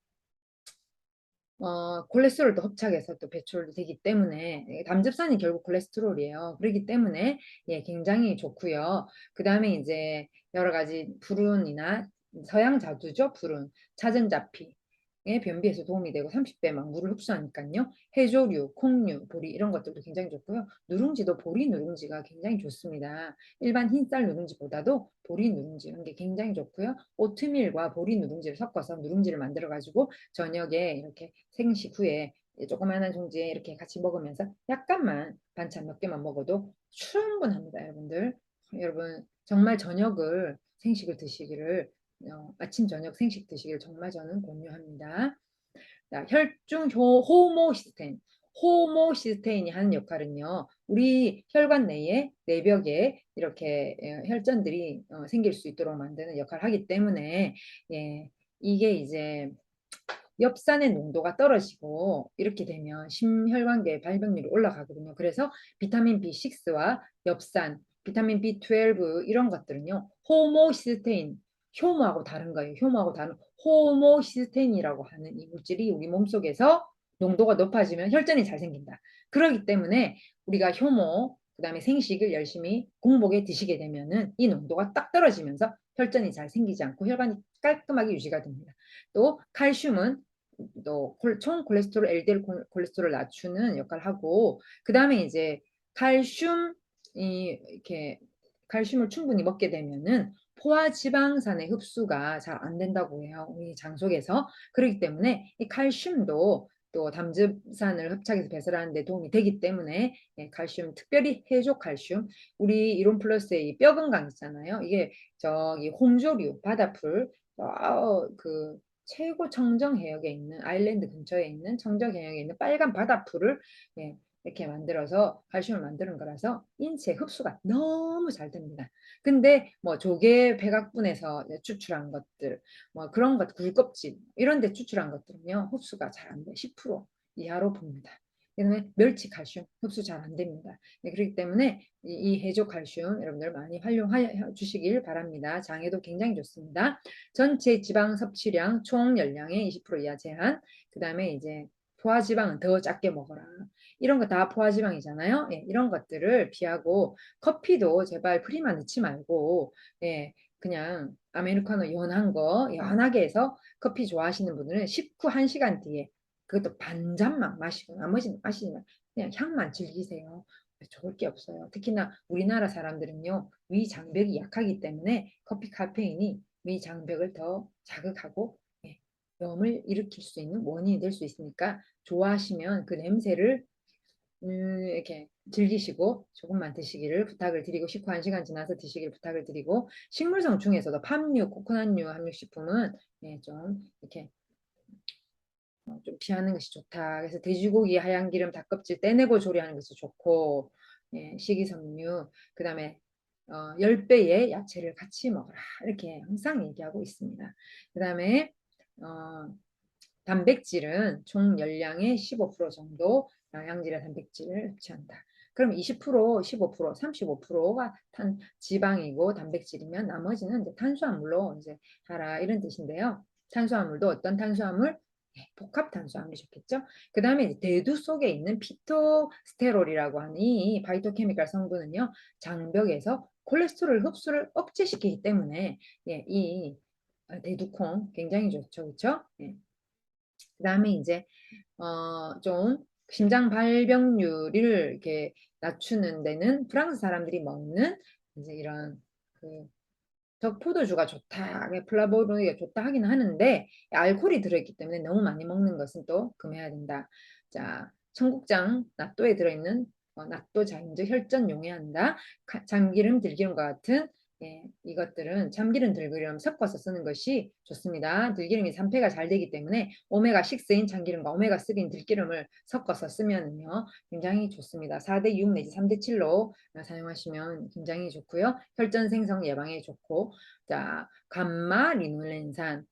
콜레스테롤도 흡착해서 또 배출되기 때문에 담즙산이 결국 콜레스테롤이에요. 그렇기 때문에 굉장히 좋고요. 그 다음에 이제 여러 가지 불운이나 서양 자두죠, 불운, 차전자피 변비에서 도움이 되고 30배 막 물을 흡수하니까요. 해조류, 콩류, 보리 이런 것들도 굉장히 좋고요. 누룽지도 보리 누룽지가 굉장히 좋습니다. 일반 흰쌀 누룽지보다도 보리 누룽지 이런 게 굉장히 좋고요. 오트밀과 보리 누룽지를 섞어서 누룽지를 만들어 가지고 저녁에 이렇게 생식 후에 조그마한 종지에 이렇게 같이 먹으면서 약간만 반찬 몇 개만 먹어도 충분합니다, 여러분들. 여러분 정말 저녁을 생식을 드시기를 아침 저녁 생식 드시기를 정말 저는 권유합니다. 자, 혈중 호모시스테인. 호모시스테인이 하는 역할은요. 우리 혈관 내에 내벽에 이렇게 혈전들이 생길 수 있도록 만드는 역할을 하기 때문에 예, 이게 이제 엽산의 농도가 떨어지고 이렇게 되면 심혈관계 발병률이 올라가거든요. 그래서 비타민 B6와 엽산, 비타민 B12 이런 것들은요. 호모시스테인, 효모하고 다른 거예요. 효모하고 다른 호모시스테인이라고 하는 이 물질이 우리 몸속에서 농도가 높아지면 혈전이 잘 생긴다. 그렇기 때문에 우리가 효모, 그다음에 생식을 열심히 공복에 드시게 되면은 이 농도가 딱 떨어지면서 혈전이 잘 생기지 않고 혈관이 깔끔하게 유지가 됩니다. 또 칼슘은 또 총 콜레스테롤, LDL 콜레스테롤을 낮추는 역할을 하고 그다음에 이제 칼슘이 이렇게 칼슘을 충분히 먹게 되면은 포화 지방산의 흡수가 잘 안 된다고 해요. 우리 장 속에서. 그렇기 때문에 이 칼슘도 또 담즙산을 흡착해서 배설하는 데 도움이 되기 때문에 예, 칼슘, 특별히 해조 칼슘, 우리 이론 플러스의 이 뼈 건강 있잖아요. 이게 저기 홍조류, 바다풀, 그 최고 청정 해역에 있는 아일랜드 근처에 있는 청정 해역에 있는 빨간 바다풀을 예, 이렇게 만들어서 칼슘을 만드는 거라서 인체 흡수가 너무 잘 됩니다. 근데 뭐 조개 백악분에서 추출한 것들, 뭐 그런 것, 굴껍질 이런 데 추출한 것들은요 흡수가 잘 안 돼, 10% 이하로 봅니다. 그다음에 멸치 칼슘 흡수 잘 안 됩니다. 네, 그렇기 때문에 이 해조 칼슘 여러분들 많이 활용해 주시길 바랍니다. 장에도 굉장히 좋습니다. 전체 지방 섭취량 총 열량의 20% 이하 제한. 그다음에 이제 포화지방은 더 작게 먹어라. 이런 거 다 포화지방이잖아요. 예, 이런 것들을 피하고 커피도 제발 프리만 넣지 말고 예, 그냥 아메리카노 연한 거 연하게 해서 커피 좋아하시는 분들은 식후 1시간 뒤에 그것도 반 잔만 마시고 나머지는 마시지 말고 그냥 향만 즐기세요. 좋을 게 없어요. 특히나 우리나라 사람들은요 위 장벽이 약하기 때문에 커피 카페인이 위 장벽을 더 자극하고 예, 염을 일으킬 수 있는 원인이 될 수 있으니까 좋아하시면 그 냄새를 이렇게 즐기시고 조금만 드시기를 부탁을 드리고 식후 1시간 지나서 드시기를 부탁을 드리고 식물성 중에서도 팜유, 코코넛류 함유식품은 예, 좀 이렇게 좀 피하는 것이 좋다. 그래서 돼지고기 하얀 기름 닭껍질 떼내고 조리하는 것이 좋고 예, 식이섬유 그다음에 10배의 야채를 같이 먹어라. 이렇게 항상 얘기하고 있습니다. 그다음에 어, 단백질은 총 열량의 15% 정도 영양질의 단백질을 섭취한다. 그럼 20%, 15%, 35%가 지방이고 단백질이면 나머지는 이제 탄수화물로 이제 하라 이런 뜻인데요. 탄수화물도 어떤 탄수화물? 네, 복합 탄수화물이 좋겠죠. 그 다음에 대두 속에 있는 피토스테롤이라고 하는 이 바이토케미칼 성분은요, 장벽에서 콜레스테롤 흡수를 억제시키기 때문에 예, 이 대두콩 굉장히 좋죠, 그렇죠? 예. 그다음에 이제 좀 심장 발병률을 이렇게 낮추는 데는 프랑스 사람들이 먹는 이제 이런 그 적포도주가 좋다, 플라보노이드가 좋다 하긴 하는데 알코올이 들어있기 때문에 너무 많이 먹는 것은 또 금해야 된다. 자, 청국장 낫또에 들어있는 낫또 자인즉 혈전 용해한다. 참기름, 들기름과 같은 예, 이것들은 참기름, 들기름 섞어서 쓰는 것이 좋습니다. 들기름이 산패가 잘 되기 때문에 오메가6인 참기름과 오메가3인 들기름을 섞어서 쓰면은요 굉장히 좋습니다. 4대6 내지 3대7로 사용하시면 굉장히 좋고요. 혈전 생성 예방에 좋고 자, 감마 리놀렌산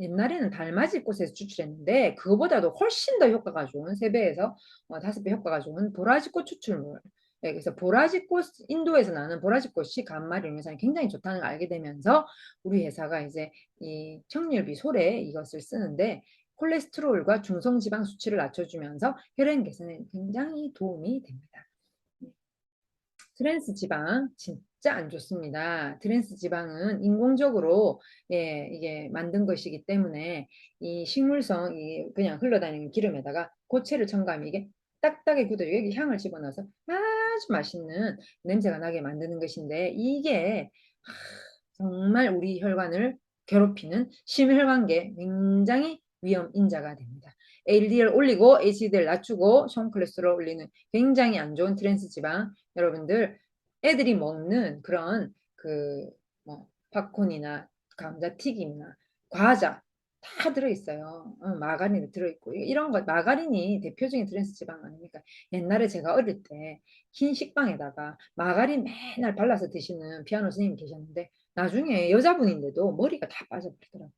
옛날에는 달맞이 꽃에서 추출했는데 그거보다도 훨씬 더 효과가 좋은 3배에서 5배 효과가 좋은 보라지꽃 추출물 네, 그래서 보라지꽃 인도에서 나는 보라지꽃이 감마리온산이 굉장히 좋다는 걸 알게 되면서 우리 회사가 이제 이 청률비 소래 이것을 쓰는데 콜레스테롤과 중성지방 수치를 낮춰주면서 혈행 개선에 굉장히 도움이 됩니다. 트랜스 지방 진짜 안 좋습니다. 트랜스 지방은 인공적으로 이게 만든 것이기 때문에 이 식물성 이 그냥 흘러다니는 기름에다가 고체를 첨가하면 이게 딱딱하게 굳어지고 여기 향을 집어넣어서 아주 맛있는 냄새가 나게 만드는 것인데 이게 정말 우리 혈관을 괴롭히는 심혈관계 굉장히 위험 인자가 됩니다. LDL 올리고 HDL 낮추고 총 콜레스테롤 올리는 굉장히 안 좋은 트랜스 지방. 여러분들 애들이 먹는 그런 뭐 팝콘이나 감자튀김이나 과자 다 들어있어요. 마가린이 들어있고 이런 것 마가린이 대표적인 트랜스 지방 아닙니까? 옛날에 제가 어릴 때 흰 식빵에다가 마가린 맨날 발라서 드시는 피아노 선생님 계셨는데 나중에 여자분인데도 머리가 다 빠져버리더라고요.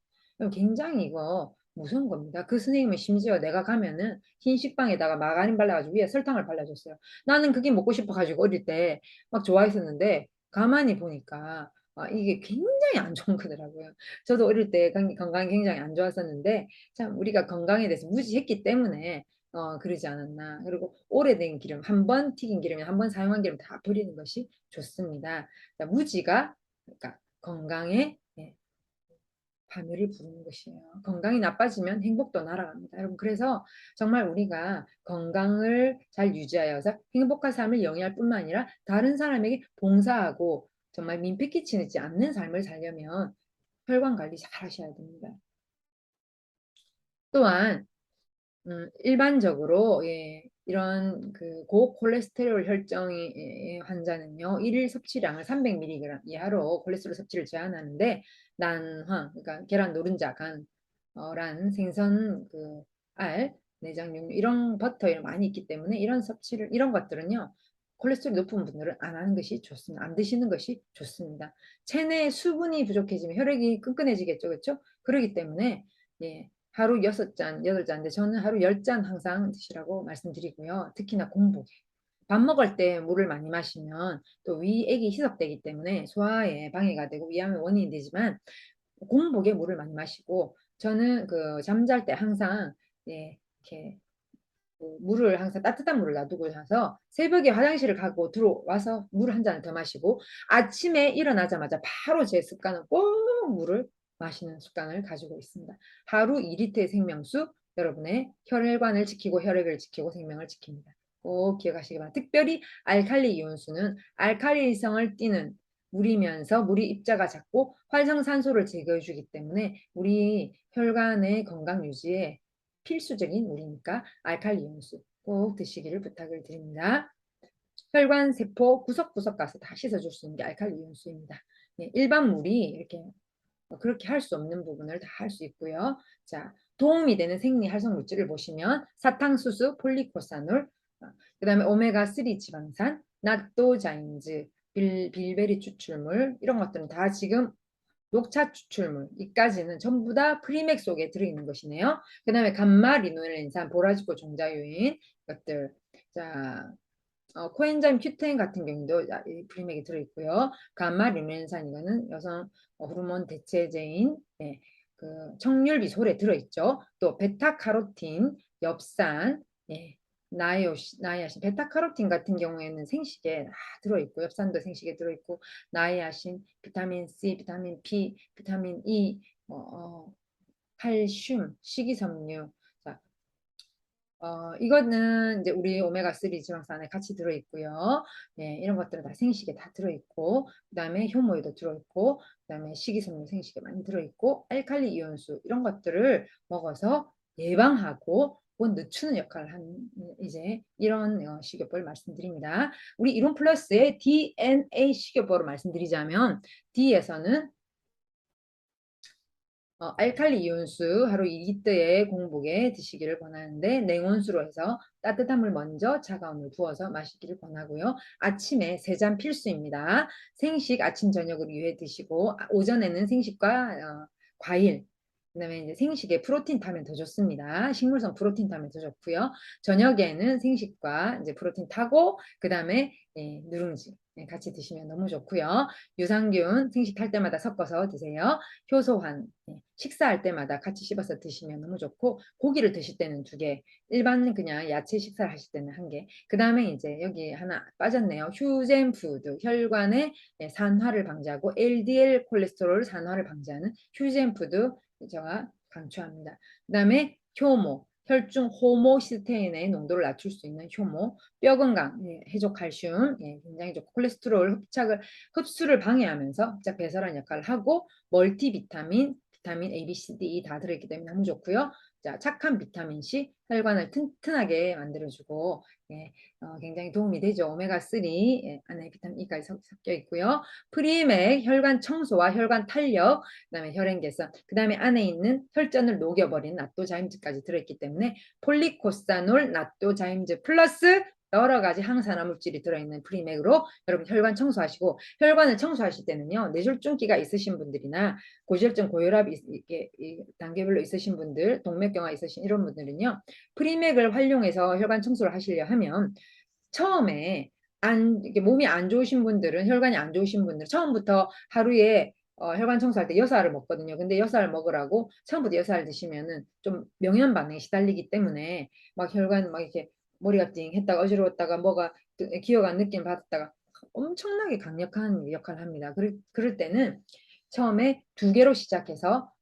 굉장히 이거 무서운 겁니다. 그 선생님은 심지어 내가 가면은 흰 식빵에다가 마가린 발라가지고 위에 설탕을 발라줬어요. 나는 그게 먹고 싶어가지고 어릴 때 막 좋아했었는데 가만히 보니까 이게 굉장히 안 좋은 거더라고요. 저도 어릴 때 건강이 굉장히 안 좋았었는데 참 우리가 건강에 대해서 무지했기 때문에 그러지 않았나. 그리고 오래된 기름, 한 번 튀긴 기름이 한 번 사용한 기름 다 버리는 것이 좋습니다. 자, 무지가 그러니까 건강에 파멸을 부르는 것이에요. 건강이 나빠지면 행복도 날아갑니다. 여러분 그래서 정말 우리가 건강을 잘 유지하여서 행복한 삶을 영위할 뿐만 아니라 다른 사람에게 봉사하고 정말 민폐 끼치지 않는 삶을 살려면 혈관 관리 잘 하셔야 됩니다. 또한 일반적으로 이런 고콜레스테롤 혈증의 환자는요, 일일 섭취량을 300mg 이하로 콜레스테롤 섭취를 제한하는데 난황, 그러니까 계란 노른자, 란, 생선, 알, 내장 육류 이런 버터 이런 많이 있기 때문에 이런 것들은요. 콜레스테롤 높은 분들은 안 하는 것이 좋습니다. 안 드시는 것이 좋습니다. 체내에 수분이 부족해지면 혈액이 끈끈해지겠죠, 그렇죠? 그렇기 때문에 하루 6잔, 8잔인데 저는 하루 10잔 항상 드시라고 말씀드리고요. 특히나 공복에. 밥 먹을 때 물을 많이 마시면 또 위액이 희석되기 때문에 소화에 방해가 되고 위암의 원인이 되지만 공복에 물을 많이 마시고 저는 잠잘 때 항상 이렇게 물을 항상 따뜻한 물을 놔두고 자서 새벽에 화장실을 가고 들어와서 물 한 잔을 더 마시고 아침에 일어나자마자 바로 제 습관은 꼭 물을 마시는 습관을 가지고 있습니다. 하루 2리터의 생명수 여러분의 혈관을 지키고 혈액을 지키고 생명을 지킵니다. 꼭 기억하시기 바랍니다. 특별히 알칼리 이온수는 알칼리성을 띠는 물이면서 물이 입자가 작고 활성산소를 제거해주기 때문에 우리 혈관의 건강 유지에 필수적인 물이니까 알칼리 이온수 꼭 드시기를 부탁을 드립니다. 혈관 세포 구석구석 가서 다 씻어줄 수 있는 게 알칼리 이온수입니다. 일반 물이 이렇게 그렇게 할 수 없는 부분을 다 할 수 있고요. 자, 도움이 되는 생리 활성 물질을 보시면 사탕수수, 폴리코사놀, 그다음에 오메가3 지방산, 나토자인즈, 빌베리 추출물 이런 것들은 다 지금 녹차 추출물 이까지는 전부 다 프리맥 속에 들어있는 것이네요. 그 다음에 감마 리노렌산, 보라지고 종자요인 것들. 자, 코엔자임 Q10 같은 경우도 이 프리맥이 들어있고요. 감마 리노렌산 이거는 여성 호르몬 대체제인 청률비솔에 들어있죠. 또 베타카로틴, 엽산, 나이아신, 베타카로틴 같은 경우에는 생식에 다 들어있고 엽산도 생식에 들어있고 나이아신, 비타민 C, 비타민 P, 비타민 E, 칼슘, 식이섬유. 자, 이거는 이제 우리 오메가3 지방산에 같이 들어있고요. 이런 것들은 다 생식에 다 들어있고, 그 다음에 효모에도 들어있고, 그 다음에 식이섬유 생식에 많이 들어있고, 알칼리 이온수 이런 것들을 먹어서 예방하고 늦추는 역할을 하는 이제 이런 식이요법을 말씀드립니다. 우리 이론 플러스의 DNA 식이요법을 말씀드리자면 D에서는 알칼리 이온수 하루 2리터의 공복에 드시기를 권하는데 냉온수로 해서 따뜻한 물 먼저 차가운 물 부어서 마시기를 권하고요. 아침에 3잔 필수입니다. 생식 아침 저녁으로 유해 드시고 오전에는 생식과 과일 그다음에 이제 생식에 프로틴 타면 더 좋습니다. 식물성 프로틴 타면 더 좋고요. 저녁에는 생식과 이제 프로틴 타고 그다음에 누룽지 같이 드시면 너무 좋고요. 유산균 생식할 때마다 섞어서 드세요. 효소환 식사할 때마다 같이 씹어서 드시면 너무 좋고, 고기를 드실 때는 2개, 일반 그냥 야채 식사를 하실 때는 1개. 그 다음에 이제 여기 하나 빠졌네요. 휴젠푸드, 혈관의 산화를 방지하고 LDL 콜레스테롤 산화를 방지하는 휴젠푸드 제가 강추합니다. 그 다음에 효모, 혈중 호모시스테인의 농도를 낮출 수 있는 효모, 뼈 건강, 해족 칼슘, 굉장히 좋고, 콜레스테롤 흡수를 방해하면서 흡착 배설한 역할을 하고, 멀티비타민, 비타민 A, B, C, D, E 다 들어있기 때문에 너무 좋고요. 자, 착한 비타민 C, 혈관을 튼튼하게 만들어주고, 굉장히 도움이 되죠. 오메가3 안에 비타민 E까지 섞여 있고요. 프리맥, 혈관 청소와 혈관 탄력, 그다음에 혈행 개선, 그다음에 안에 있는 혈전을 녹여버리는 나토자임즈까지 들어있기 때문에 폴리코사놀, 나토자임즈 플러스 여러 가지 항산화 물질이 들어있는 프리맥으로 여러분 혈관 청소하시고, 혈관을 청소하실 때는요, 뇌졸중기가 있으신 분들이나 고지혈증, 고혈압 이렇게 단계별로 있으신 분들, 동맥경화 있으신 이런 분들은요, 프리맥을 활용해서 혈관 청소를 하시려 하면 처음에 이게 몸이 안 좋으신 분들은, 혈관이 안 좋으신 분들은 처음부터 하루에 혈관 청소할 때 여사를 먹거든요. 근데 여사를 먹으라고 처음부터 여사를 드시면은 좀 명현 반응에 시달리기 때문에 막 혈관 막 이렇게 머리가 띵 했다가 어지러웠다가 뭐가 기어간 느낌 받았다가 엄청나게 강력한 역할을 합니다. 그럴 때는 처음에 2개로 시작해서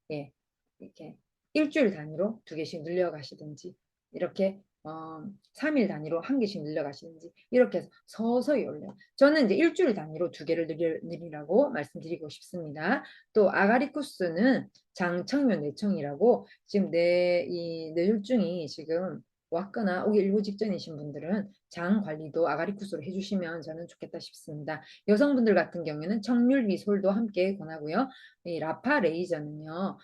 이렇게 일주일 단위로 2개씩 늘려가시든지, 이렇게 3일 단위로 1개씩 늘려가시든지, 이렇게 해서 서서히 올려요. 저는 이제 일주일 단위로 2개를 늘리라고 말씀드리고 싶습니다. 또 아가리쿠스는 장청류 뇌청이라고, 지금 이 뇌졸중이 지금 왔거나 오기 일부 직전이신 분들은 장 관리도 아가리쿠스로 해주시면 저는 좋겠다 싶습니다. 여성분들 같은 경우에는 청률비솔도 함께 권하고요. 이 라파 레이저는요,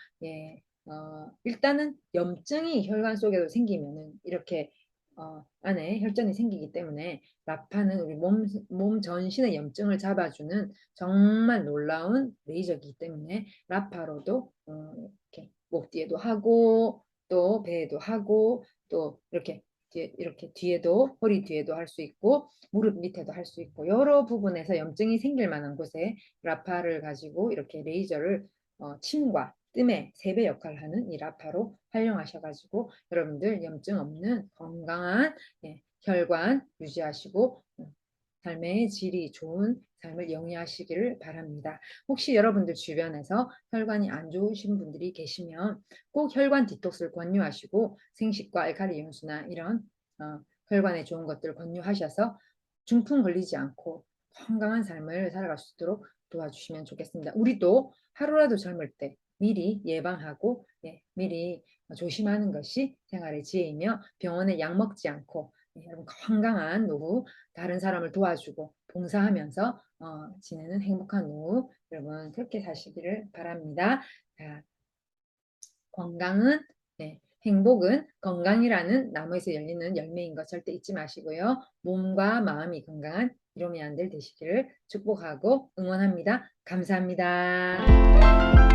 일단은 염증이 혈관 속에도 생기면은 이렇게 안에 혈전이 생기기 때문에, 라파는 우리 몸 전신의 염증을 잡아주는 정말 놀라운 레이저이기 때문에 라파로도 이렇게 목 뒤에도 하고, 또 배에도 하고, 또 이렇게 뒤에도, 허리 뒤에도 할 수 있고, 무릎 밑에도 할 수 있고, 여러 부분에서 염증이 생길 만한 곳에 라파를 가지고 이렇게 레이저를 침과 뜸의 3배 역할을 하는 이 라파로 활용하셔가지고 여러분들 염증 없는 건강한 혈관 유지하시고 삶의 질이 좋은 삶을 영위하시기를 바랍니다. 혹시 여러분들 주변에서 혈관이 안 좋으신 분들이 계시면 꼭 혈관 디톡스를 권유하시고, 생식과 알칼리 용수나 이런 혈관에 좋은 것들을 권유하셔서 중풍 걸리지 않고 건강한 삶을 살아갈 수 있도록 도와주시면 좋겠습니다. 우리도 하루라도 젊을 때 미리 예방하고 미리 조심하는 것이 생활의 지혜이며, 병원에 약 먹지 않고 여러분 건강한 노후, 다른 사람을 도와주고 봉사하면서 지내는 행복한 노후, 여러분 그렇게 사시기를 바랍니다. 자, 건강은 행복은 건강이라는 나무에서 열리는 열매인 것 절대 잊지 마시고요. 몸과 마음이 건강한 이로미안들 되시기를 축복하고 응원합니다. 감사합니다.